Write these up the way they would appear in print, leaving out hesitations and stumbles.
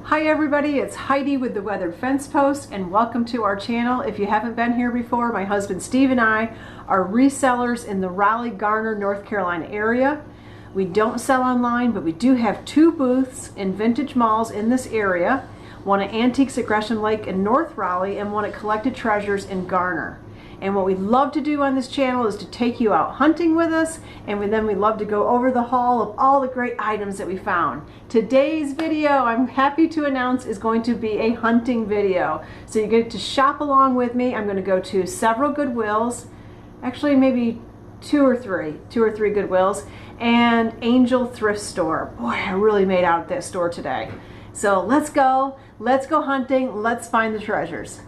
Hi everybody, it's Heidi with the Weathered Fence Post and welcome to our channel. If you haven't been here before, my husband Steve and I are resellers in the Raleigh-Garner, North Carolina area. We don't sell online, but we do have 2 booths in vintage malls in this area. One at Antiques at Gresham Lake in North Raleigh and one at Collected Treasures in Garner. And what we love to do on this channel is to take you out hunting with us, and then we love to go over the haul of all the great items that we found. Today's video, I'm happy to announce, is going to be a hunting video. So you get to shop along with me. I'm going to go to several Goodwills, actually maybe two or three Goodwills, and Angel Thrift Store. Boy, I really made out at that store today. So let's go hunting, let's find the treasures.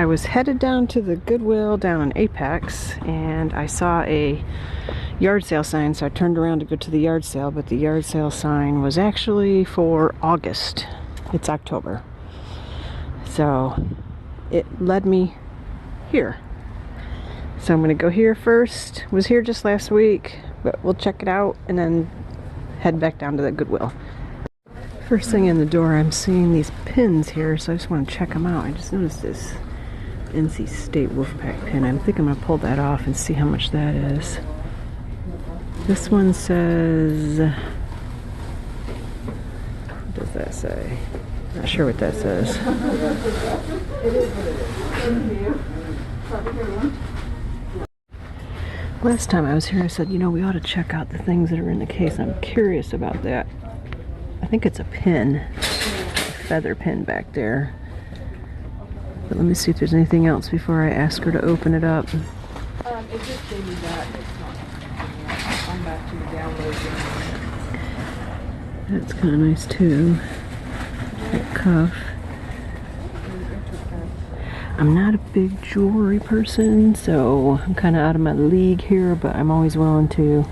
I was headed down to the Goodwill down in Apex, and I saw a yard sale sign, so I turned around to go to the yard sale, but the yard sale sign was actually for August. It's October. So it led me here. So I'm gonna go here first. Was here just last week, but we'll check it out and then head back down to the Goodwill. First thing in the door, I'm seeing these pins here, so I just want to check them out. I just noticed this NC State Wolfpack pin. I think I'm going to pull that off and see how much that is. This one says... what does that say? Not sure what that says. Last time I was here, I said, you know, we ought to check out the things that are in the case. I'm curious about that. I think it's a pin, a feather pin back there. But let me see if there's anything else before I ask her to open it up. It just gave me that. It's not. I'm back to the download. That's kind of nice too. That cuff. I'm not a big jewelry person, so I'm kind of out of my league here, but I'm always willing to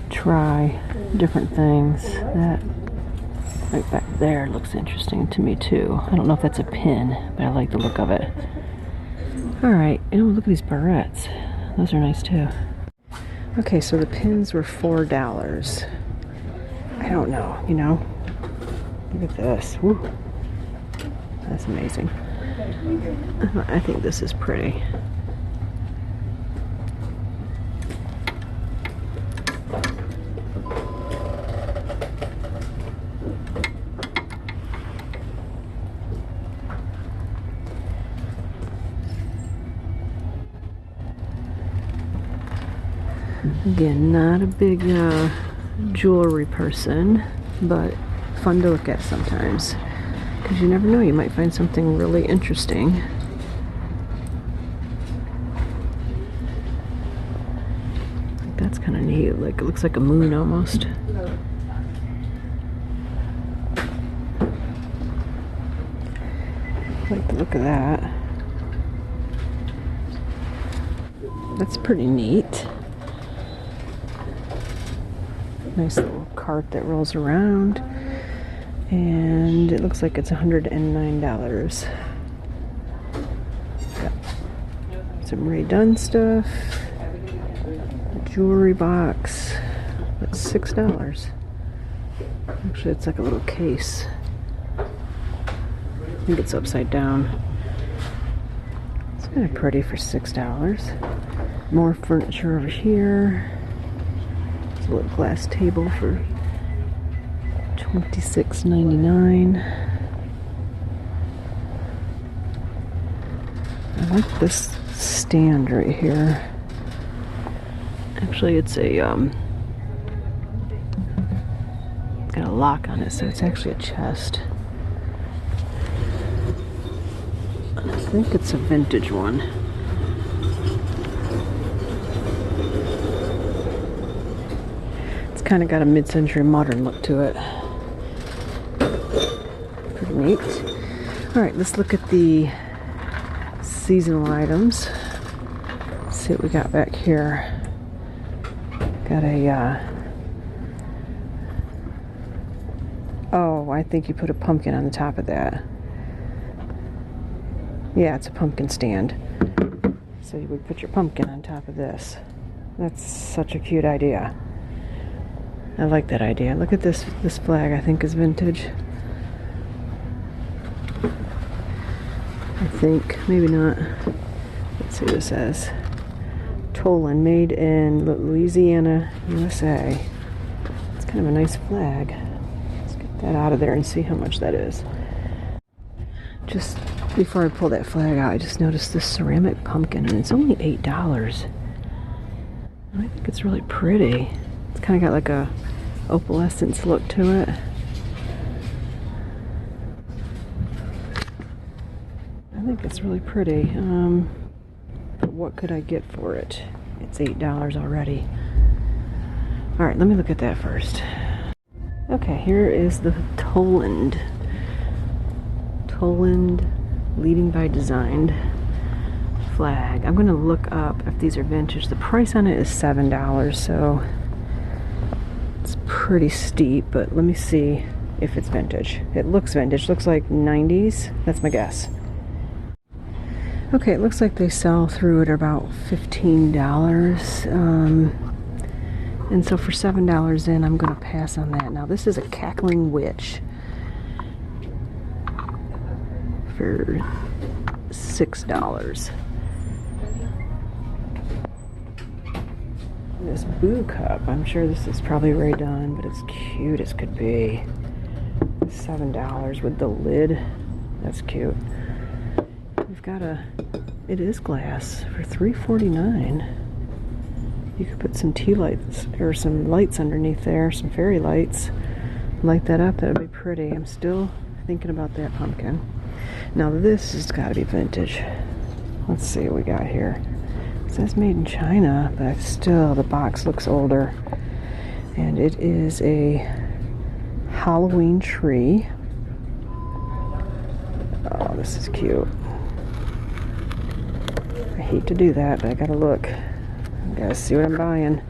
try different things. That right back there looks interesting to me too. I don't know if that's a pin, but I like the look of it. Alright, oh, look at these barrettes. Those are nice too. Okay, so the pins were $4. I don't know, you know. Look at this. Woo. That's amazing. I think this is pretty. Again, not a big jewelry person, but fun to look at sometimes. Because you never know, you might find something really interesting. That's kind of neat. Like, it looks like a moon almost. I like the look of that. That's pretty neat. Nice little cart that rolls around. And it looks like it's $109. Got some Ray Dunn stuff. A jewelry box. That's $6. Actually, it's like a little case. I think it's upside down. It's kind of pretty for $6. More furniture over here. It's a little glass table for $26.99. I like this stand right here. Actually, it's a it's got a lock on it, so it's actually a chest. I think it's a vintage one. It's kind of got a mid-century modern look to it. Pretty neat. Alright, let's look at the seasonal items. Let's see what we got back here. Got a, oh, I think you put a pumpkin on the top of that. Yeah, it's a pumpkin stand. So you would put your pumpkin on top of this. That's such a cute idea. I like that idea. Look at this flag, I think is vintage. I think, maybe not. Let's see what it says. Tolan, made in Louisiana, USA. It's kind of a nice flag. Let's get that out of there and see how much that is. Just before I pull that flag out, I just noticed this ceramic pumpkin, and it's only $8. I think it's really pretty. It's kind of got like a opalescence look to it. I think it's really pretty. But what could I get for it? It's $8 already. Alright, let me look at that first. Okay, here is the Toland Leading by Designed flag. I'm gonna look up if these are vintage. The price on it is $7, so it's pretty steep, but let me see if it's vintage. It looks vintage. Looks like 90s. That's my guess. Okay, it looks like they sell through at about $15. And so for $7 in, I'm gonna pass on that. Now this is a cackling witch for $6. This Boo cup, I'm sure this is probably redone, but it's cute as could be. $7 with the lid. That's cute. We've got it is glass for $3.49. You could put some tea lights or some lights underneath there, some fairy lights. Light that up, that would be pretty. I'm still thinking about that pumpkin. Now this has got to be vintage. Let's see what we got here. It says made in China, but still the box looks older. And it is a Halloween tree. Oh, this is cute. I hate to do that, but I gotta look. I gotta see what I'm buying.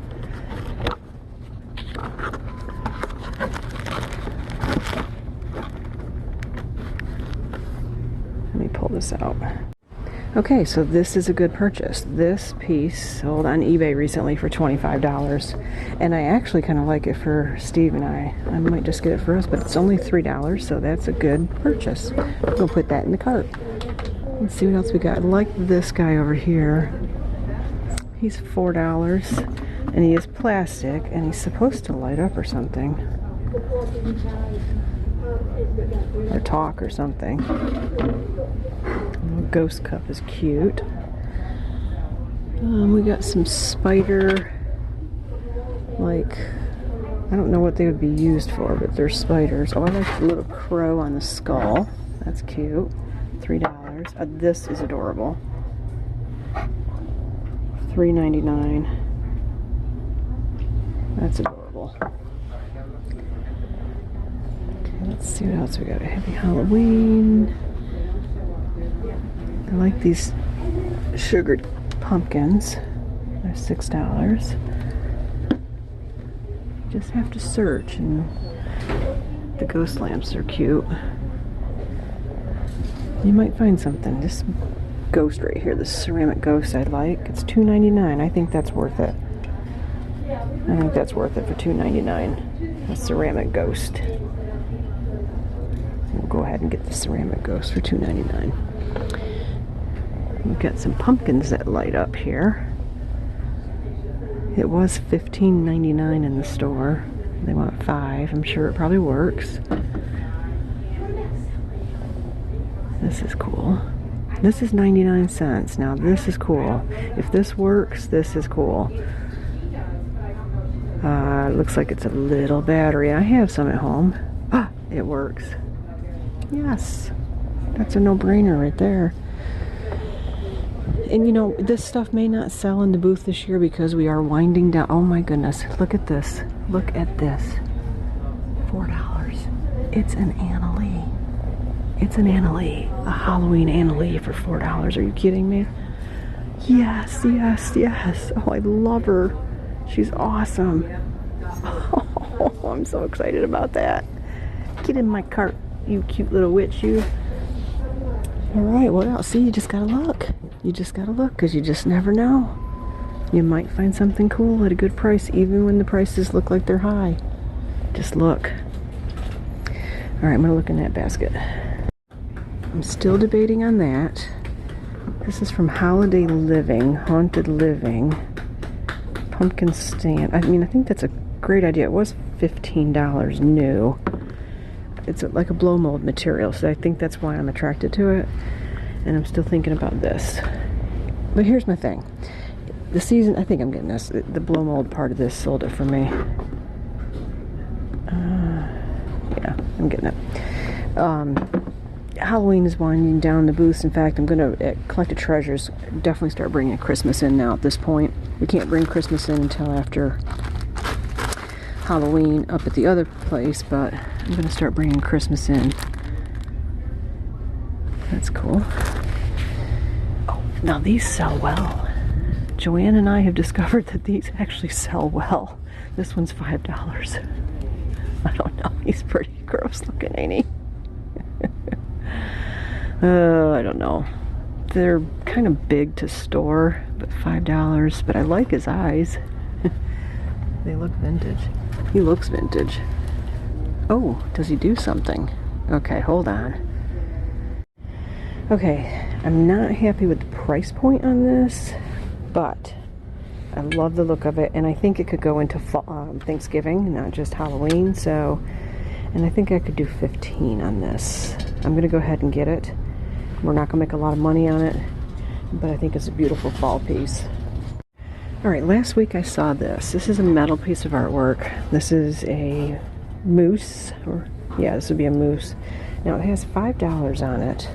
Let me pull this out. Okay, so this is a good purchase. This piece sold on eBay recently for $25, and I actually kind of like it for Steve and I. I might just get it for us, but it's only $3, so that's a good purchase. We'll put that in the cart. Let's see what else we got. I like this guy over here. He's $4, and he is plastic, and he's supposed to light up or something. Or talk or something. Little ghost cup is cute. We got some spider, like, I don't know what they would be used for, but they're spiders. Oh, I like the little crow on the skull. That's cute. $3. This is adorable. $3.99. That's adorable. Okay, let's see what else we got. Happy Halloween. I like these sugared pumpkins. They're $6. You just have to search, and the ghost lamps are cute. You might find something. This ghost right here, this ceramic ghost I like. It's $2.99. I think that's worth it. I think that's worth it for $2.99. A ceramic ghost. We'll go ahead and get the ceramic ghost for $2.99. We've got some pumpkins that light up here. It was $15.99 in the store. They want $5. I'm sure it probably works. This is cool. This is 99 cents. Now this is cool. If this works, this is cool. It looks like it's a little battery. I have some at home. Ah, it works. Yes. That's a no-brainer right there. And you know, this stuff may not sell in the booth this year because we are winding down. Oh my goodness. Look at this. Look at this. $4. It's an Anna Lee. It's an Anna Lee. A Halloween Anna Lee for $4. Are you kidding me? Yes, yes, yes. Oh, I love her. She's awesome. Oh, I'm so excited about that. Get in my cart, you cute little witch, you. All right, what else? See, you just gotta look. You just gotta look, because you just never know. You might find something cool at a good price, even when the prices look like they're high. Just look. All right, I'm gonna look in that basket. I'm still debating on that. This is from Holiday Living, Haunted Living. Pumpkin stand. I mean, I think that's a great idea. It was $15 new. It's like a blow mold material, so I think that's why I'm attracted to it. And I'm still thinking about this. But here's my thing. The season, I think I'm getting this. The blow mold part of this sold it for me. Yeah, I'm getting it. Halloween is winding down the booths. In fact, I'm going to, at Collected Treasures, definitely start bringing Christmas in now at this point. We can't bring Christmas in until after Halloween up at the other place, but I'm going to start bringing Christmas in. That's cool. Oh, now these sell well. Joanne and I have discovered that these actually sell well. This one's $5. I don't know. He's pretty gross looking, ain't he? I don't know. They're kind of big to store, but $5. But I like his eyes. They look vintage. He looks vintage. Oh, does he do something? Okay, hold on. Okay, I'm not happy with the price point on this, but I love the look of it, and I think it could go into Thanksgiving, not just Halloween. So, and I think I could do 15 on this. I'm gonna go ahead and get it. We're not gonna make a lot of money on it, but I think it's a beautiful fall piece. All right, last week I saw this. This is a metal piece of artwork. This is a moose, or yeah, this would be a moose. Now it has $5 on it.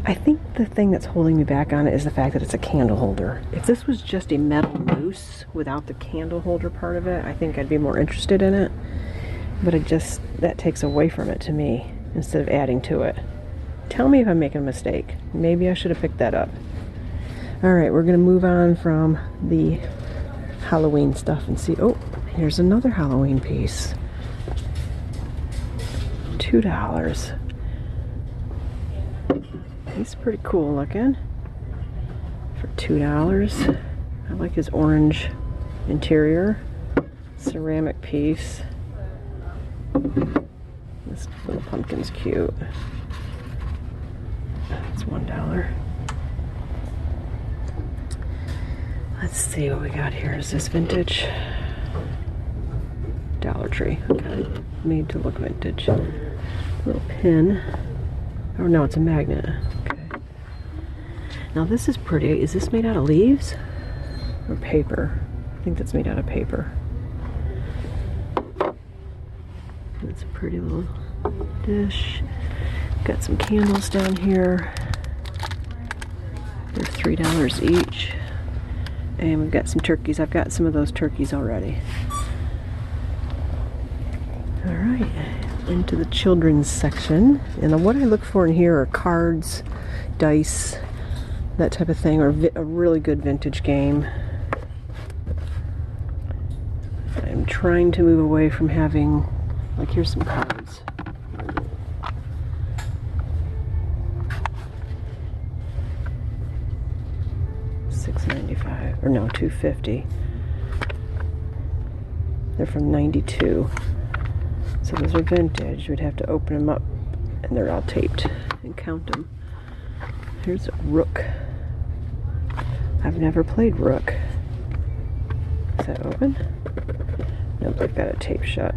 I think the thing that's holding me back on it is the fact that it's a candle holder. If this was just a metal moose without the candle holder part of it, I think I'd be more interested in it. But that takes away from it to me instead of adding to it. Tell me if I'm making a mistake. Maybe I should have picked that up. All right, we're gonna move on from the Halloween stuff and see, oh, here's another Halloween piece. $2. He's pretty cool looking for $2. I like his orange interior. Ceramic piece. This little pumpkin's cute. It's $1. Let's see what we got here. Is this vintage? Dollar Tree. Okay. Made to look vintage. Little pin. Oh no, it's a magnet. Okay. Now this is pretty. Is this made out of leaves or paper? I think that's made out of paper. That's a pretty little dish. Got some candles down here. They're $3 each. And we've got some turkeys. I've got some of those turkeys already. All right. Into the children's section, and what I look for in here are cards, dice, that type of thing, or a really good vintage game. I'm trying to move away from having, like, here's some cards. $6.95, or no, $2.50. They're from '92. So those are vintage. We'd have to open them up, and they're all taped, and count them. Here's a rook. I've never played rook. Is that open? Nope, I've got it taped shut.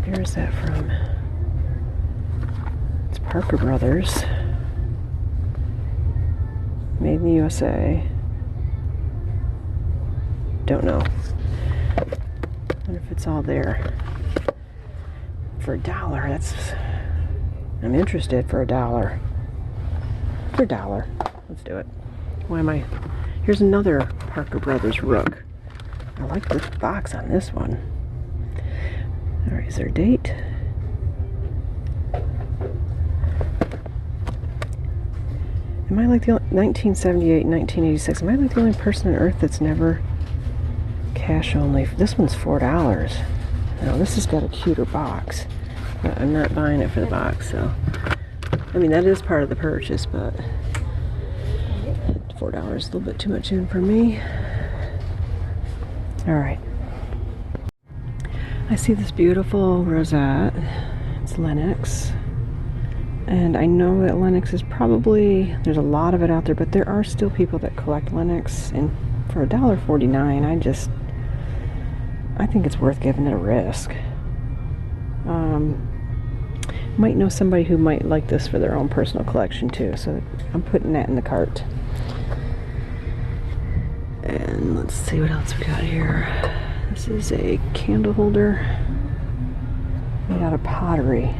Where is that from? It's Parker Brothers. Made in the USA. Don't know. Wonder if it's all there. For $1, that's... I'm interested for $1. For $1. Let's do it. Why am I... Here's another Parker Brothers rook. I like the box on this one. Alright, is there a date? Am I like the only... 1978, 1986. Am I like the only person on earth that's never... Cash only. This one's $4. Now this has got a cuter box, but I'm not buying it for the box. So, I mean, that is part of the purchase, but $4 is a little bit too much in for me. All right. I see this beautiful rosette. It's Lenox, and I know that Lenox is probably, there's a lot of it out there, but there are still people that collect Lenox, and for $1.49, I think it's worth giving it a risk. Might know somebody who might like this for their own personal collection too, so I'm putting that in the cart. And let's see what else we got here. This is a candle holder made out of pottery.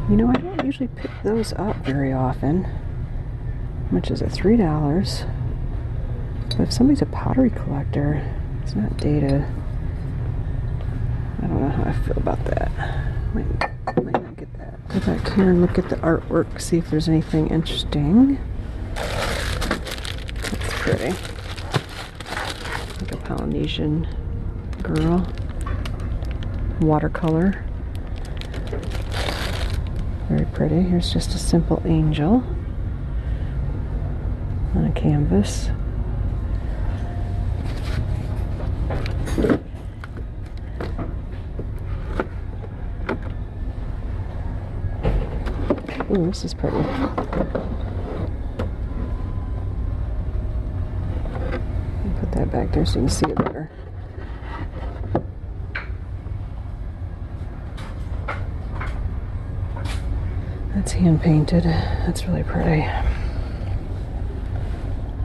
You know, I don't usually pick those up very often. How much is it? $3. But if somebody's a pottery collector, it's not dated. I don't know how I feel about that. Might not get that. Go back here and look at the artwork, see if there's anything interesting. That's pretty. Like a Polynesian girl. Watercolor. Very pretty. Here's just a simple angel on a canvas. Ooh, this is pretty. Put that back there so you can see it better. That's hand painted. That's really pretty.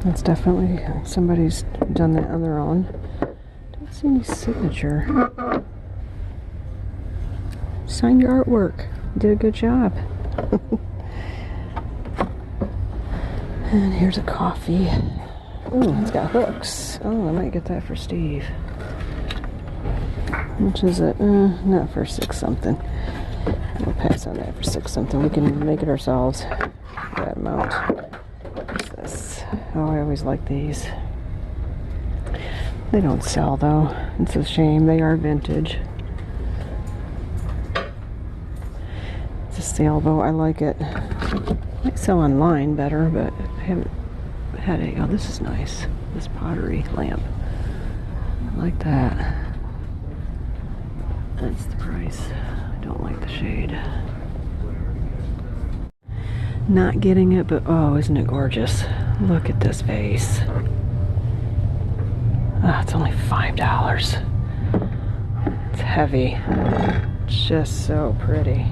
That's definitely somebody's done that on their own. Don't see any signature. Sign your artwork. You did a good job. And here's a coffee. Ooh, it's got hooks. Oh, I might get that for Steve. Which is it? Not for 6 something. We'll pass on that for 6 something. We can make it ourselves. That amount. What's this? Oh, I always like these. They don't sell though. It's a shame. They are vintage. It's a sailboat. I like it. Might sell online better, but I haven't had a. Oh, this is nice. This pottery lamp. I like that. That's the price. I don't like the shade. Not getting it, but oh, isn't it gorgeous? Look at this vase. Ah, it's only $5. It's heavy. It's just so pretty.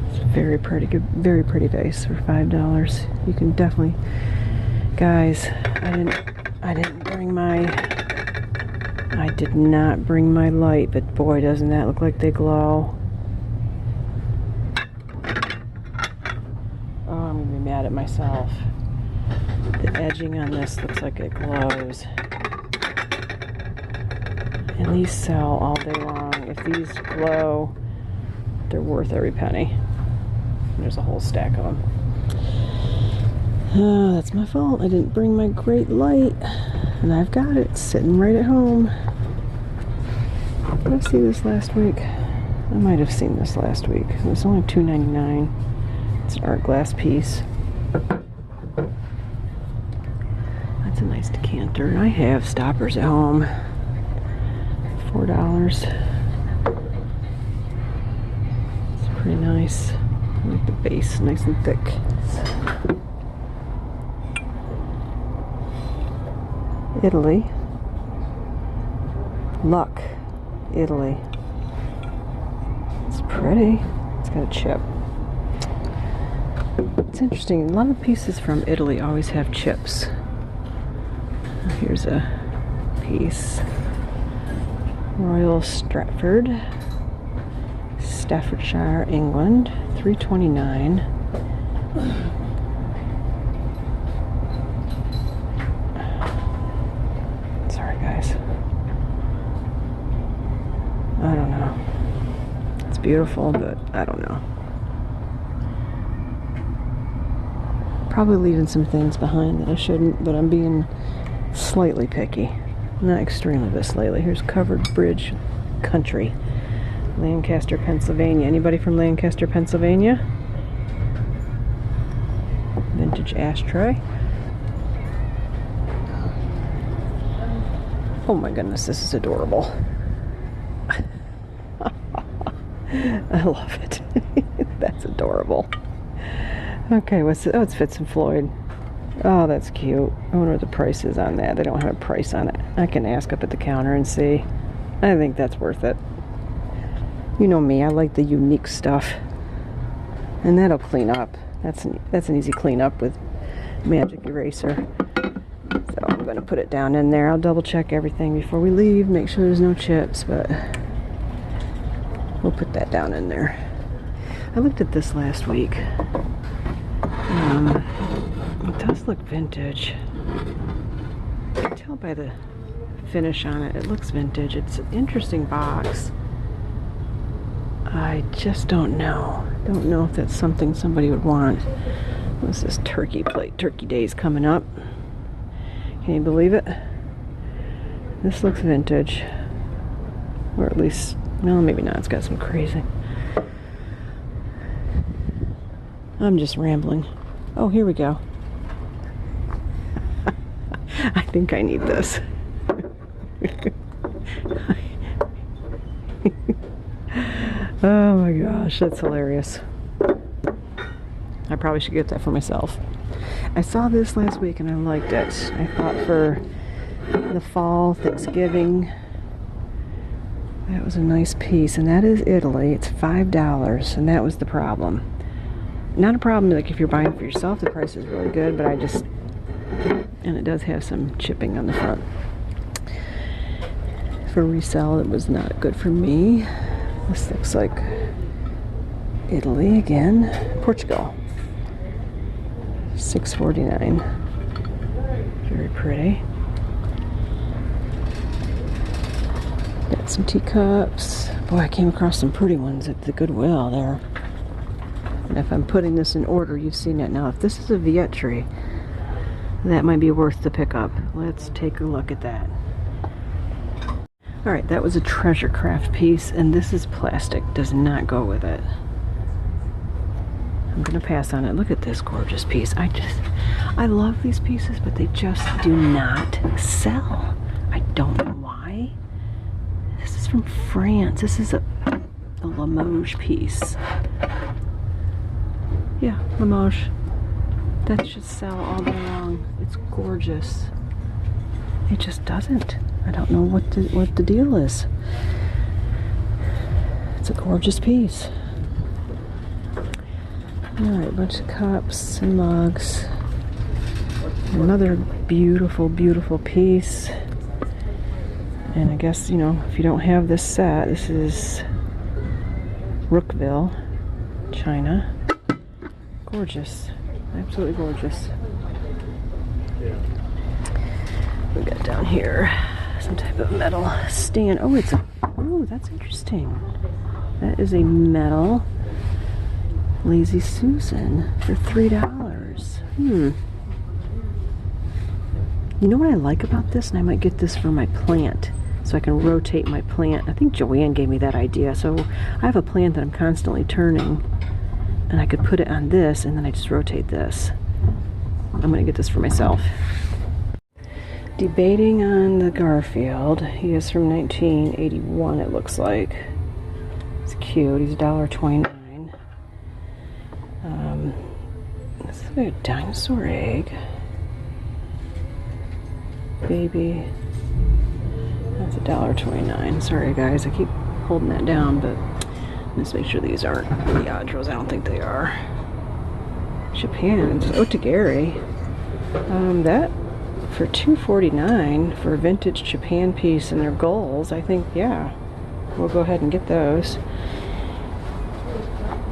It's very pretty, very pretty vase for $5. You can definitely, guys. I did not bring my light, but boy, doesn't that look like they glow. Oh, I'm gonna be mad at myself. The edging on this looks like it glows. And these sell all day long. If these glow, they're worth every penny. There's a whole stack of them. Oh, that's my fault. I didn't bring my great light. And I've got it sitting right at home. Did I see this last week? I might have seen this last week. It was only $2.99. It's an art glass piece. That's a nice decanter. I have stoppers at home. $4. It's pretty nice. I like the base, nice and thick. Italy. Luck. Italy. It's pretty. It's got a chip. It's interesting. A lot of pieces from Italy always have chips. Here's a piece. Royal Stratford, Staffordshire, England. $3.29. Sorry, guys. I don't know. It's beautiful, but I don't know. Probably leaving some things behind that I shouldn't, but I'm being slightly picky. Not extremely, but slightly. Here's Covered Bridge Country, Lancaster, Pennsylvania. Anybody from Lancaster, Pennsylvania? Vintage ashtray. Oh my goodness, this is adorable. I love it. That's adorable. Okay, what's it? Oh, it's Fitz and Floyd. Oh, that's cute. I wonder what the price is on that. They don't have a price on it. I can ask up at the counter and see. I think that's worth it. You know me, I like the unique stuff. And that'll clean up. That's an easy clean up with magic eraser. So I'm going to put it down in there. I'll double check everything before we leave, make sure there's no chips, but we'll put that down in there. I looked at this last week. It does look vintage. You can tell by the finish on it. It looks vintage. It's an interesting box. I just don't know. Don't know if that's something somebody would want. What's this turkey plate? Turkey Day's coming up. Can you believe it? This looks vintage. Or at least, no, maybe not. It's got some crazy. I'm just rambling. Oh, here we go. I think I need this. Oh my gosh, that's hilarious. I probably should get that for myself. I saw this last week and I liked it. I thought for the fall, Thanksgiving, that was a nice piece. And that is Italy. It's $5, and that was the problem. Not a problem like if you're buying for yourself, the price is really good, but and it does have some chipping on the front. For resale, it was not good for me. This looks like Italy again. Portugal. $6.49. Very pretty. Got some teacups. Boy, I came across some pretty ones at the Goodwill there. And if I'm putting this in order, you've seen it now. If this is a Vietri, that might be worth the pickup. Let's take a look at that. Alright, that was a treasure craft piece, and this is plastic. Does not go with it. I'm going to pass on it. Look at this gorgeous piece. I love these pieces, but they just do not sell. I don't know why. This is from France. This is a Limoges piece. Yeah, Limoges. That should sell all day long. It's gorgeous. It just doesn't. I don't know what the deal is. It's a gorgeous piece. Alright, a bunch of cups and mugs. Another beautiful, beautiful piece. And I guess, you know, if you don't have this set, this is Rookville, China. Gorgeous. Absolutely gorgeous. We got down here some type of metal stand. Oh, that's interesting. That is a metal Lazy Susan for $3. You know what I like about this? And I might get this for my plant, so I can rotate my plant. I think Joanne gave me that idea. So I have a plant that I'm constantly turning, and I could put it on this, and then I just rotate this. I'm going to get this for myself. Debating on the Garfield. He is from 1981, it looks like. It's cute. He's $1.29. This is like a dinosaur egg. Baby. That's $1.29. Sorry guys, I keep holding that down, but let's make sure these aren't Viagros. I don't think they are. Japan. Otagari. That for $2.49 for a vintage Japan piece and their goals, I think, yeah, we'll go ahead and get those.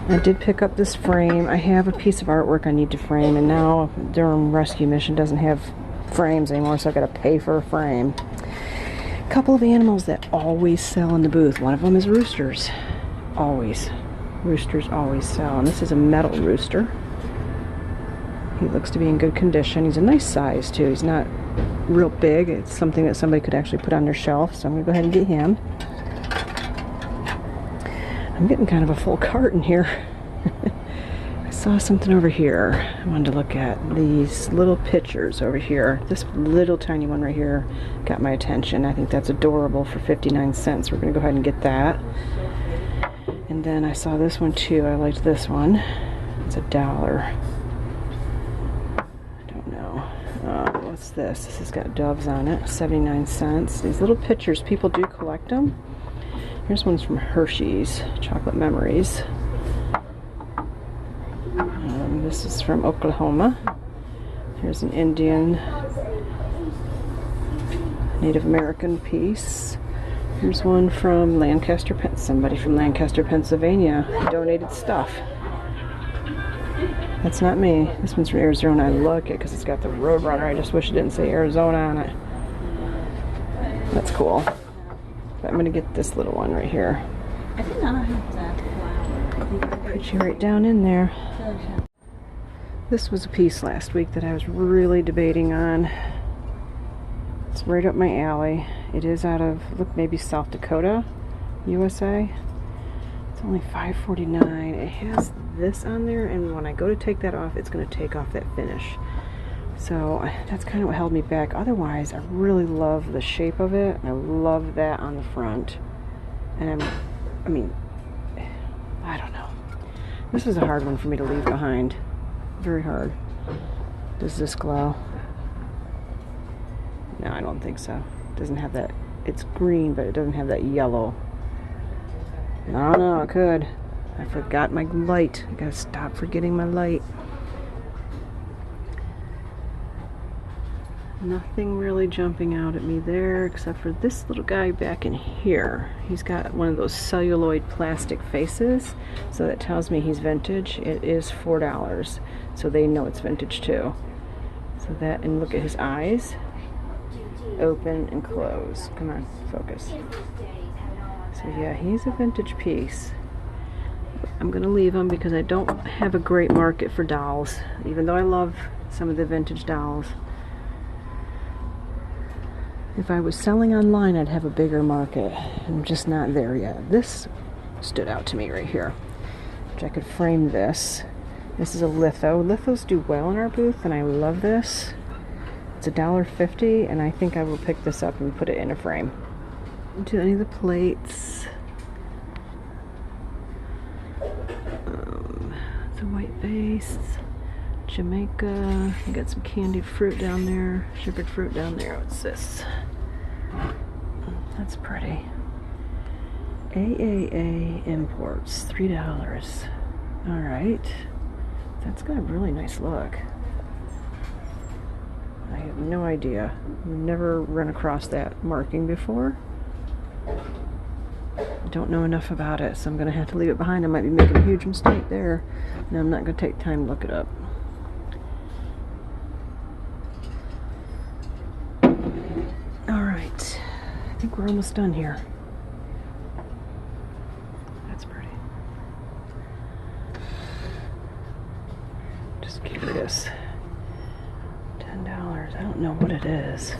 I did pick up this frame. I have a piece of artwork I need to frame, and now Durham Rescue Mission doesn't have frames anymore, so I gotta pay for a frame. A couple of animals that always sell in the booth. One of them is roosters. Always. Roosters always sell. And this is a metal rooster. He looks to be in good condition. He's a nice size too. He's not real big. It's something that somebody could actually put on their shelf, so I'm gonna go ahead and get him. I'm getting kind of a full cart in here. I saw something over here. I wanted to look at these little pictures over here. This little tiny one right here got my attention. I think that's adorable for 59 cents. We're gonna go ahead and get that. And then I saw this one too. I liked this one. It's $1. What's this? This has got doves on it. 79 cents. These little pictures, people do collect them. Here's one's from Hershey's. Chocolate Memories. This is from Oklahoma. Here's an Indian Native American piece. Here's one from Lancaster, somebody from Lancaster, Pennsylvania donated stuff. That's not me. This one's from Arizona. I like it because it's got the Roadrunner. I just wish it didn't say Arizona on it. That's cool. But I'm going to get this little one right here. I did not have that. Put you right down in there. This was a piece last week that I was really debating on. It's right up my alley. It is out of, look, maybe South Dakota, USA. It's only $5.49. It has this on there, and when I go to take that off, it's going to take off that finish. So that's kind of what held me back. Otherwise, I really love the shape of it. I love that on the front. And I mean, I don't know. This is a hard one for me to leave behind. Very hard. Does this glow? No, I don't think so. It doesn't have that. It's green, but it doesn't have that yellow. I don't know, it could. I forgot my light. I gotta stop forgetting my light. Nothing really jumping out at me there except for this little guy back in here. He's got one of those celluloid plastic faces, so that tells me he's vintage. It is $4, so they know it's vintage too. So that, and look at his eyes. Open and close. Come on, focus. So yeah, he's a vintage piece. I'm gonna leave him because I don't have a great market for dolls, even though I love some of the vintage dolls. If I was selling online, I'd have a bigger market. I'm just not there yet. This stood out to me right here, which I could frame this. This is a litho. Lithos do well in our booth, and I love this. It's $1.50, and I think I will pick this up and put it in a frame. Do any of the plates. It's a white base. Jamaica. You got some candied fruit down there, sugared fruit down there. What's this? That's pretty. AAA Imports, $3. All right, that's got a really nice look. I have no idea. Never run across that marking before. I don't know enough about it, so I'm gonna have to leave it behind. I might be making a huge mistake there. No, I'm not gonna take time to look it up. I think we're almost done here. That's pretty. Just curious. $10. I don't know what it is.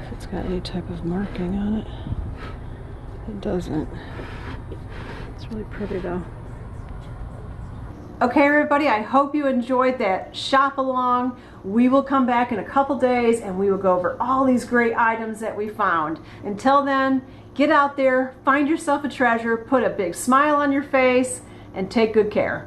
If it's got any type of marking on it. It doesn't. It's really pretty though. Okay, everybody, I hope you enjoyed that shop along. We will come back in a couple days and we will go over all these great items that we found. Until then, get out there, find yourself a treasure, put a big smile on your face, and take good care.